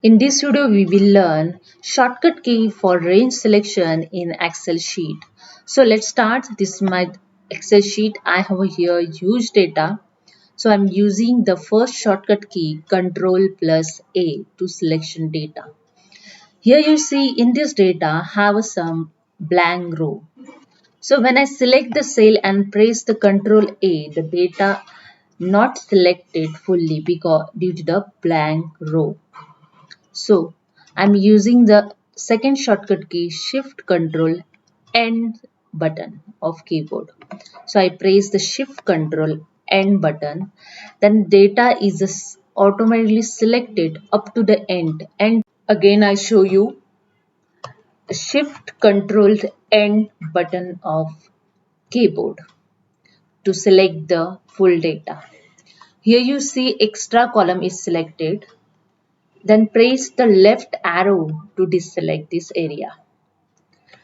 In this video, we will learn shortcut key for range selection in Excel sheet. So let's start. This is my Excel sheet. I have here huge data. So I'm using the first shortcut key Ctrl plus A to selection data. Here you see in this data have some blank row. So when I select the cell and press the Ctrl A, the data not selected fully because due to the blank row. So I'm using the second shortcut key Shift Control End button of keyboard. So I press the Shift Control End button. Then data is automatically selected up to the end. And again I show you the Shift Control End button of keyboard to select the full data. Here you see extra column is selected. Then press the left arrow to deselect this area.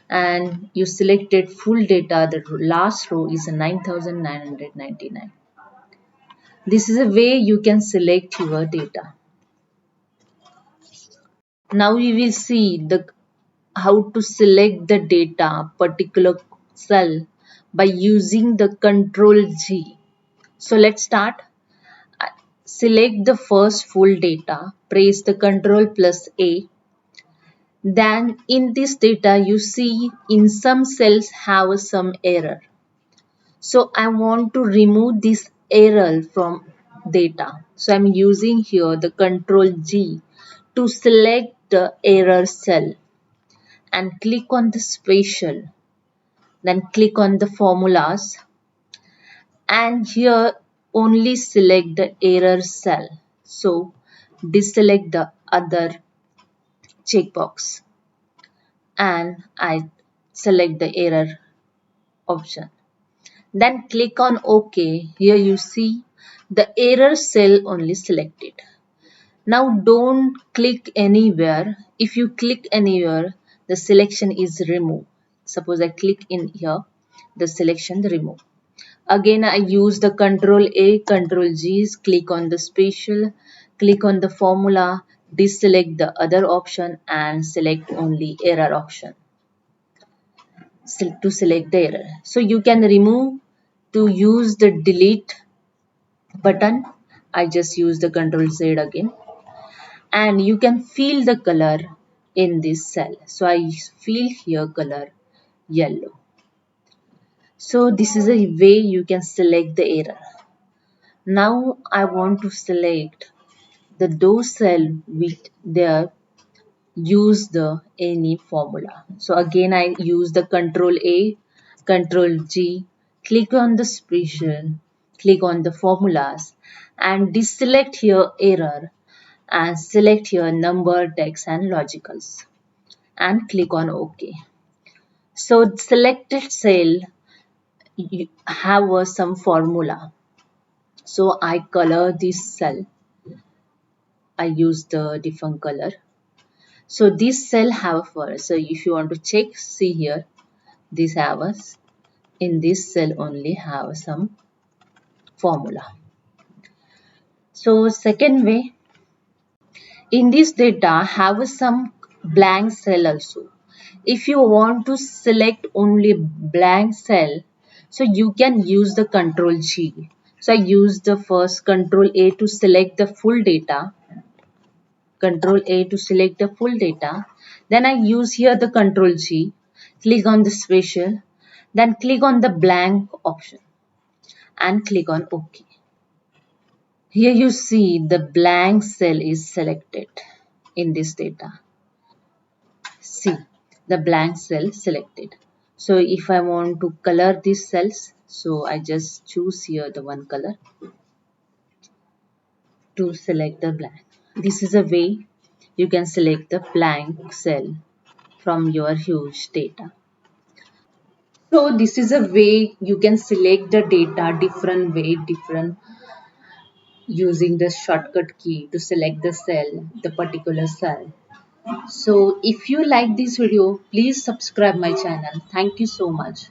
And you selected full data, the last row is 9999. This is a way you can select your data. Now we will see how to select the data particular cell by using the Ctrl G. So let's start. Select the first full data, press the Ctrl plus A. Then in this data you see in some cells have some error. So I want to remove this error from data. So I'm using here the Ctrl G to select the error cell and click on the special. Then click on the formulas and here only select the error cell. So deselect the other checkbox and I select the error option. Then click on OK. Here you see the error cell only selected. Now don't click anywhere. If you click anywhere, the selection is removed. Suppose I click in here, the selection remove. Again I use the Ctrl A, Ctrl G, click on the special, click on the formula, deselect the other option and select only error option to select the error. So you can remove to use the delete button. I just use the Ctrl Z again and you can feel the color in this cell. So I feel here color yellow. So this is a way you can select the error. Now I want to select those cell with their use the any formula. So again I use the Ctrl A, Ctrl G, click on the special, click on the formulas and deselect here error and select here number, text and logicals and click on OK. So selected cell have some formula. So I color this cell. I use the different color. So this cell have first. So if you want to check, see here, this have us in this cell only have some formula. So second way, in this data have some blank cell also. If you want to select only blank cell, so you can use the Ctrl G. So I use the first Ctrl A to select the full data. Ctrl A to select the full data. Then I use here the Ctrl G. Click on the special. Then click on the blank option. And click on OK. Here you see the blank cell is selected in this data. See the blank cell selected. So if I want to color these cells, so I just choose here the one color to select the blank. This is a way you can select the blank cell from your huge data. So this is a way you can select the data different way, different using the shortcut key to select the cell, the particular cell. So if you like this video, please subscribe my channel. Thank you so much.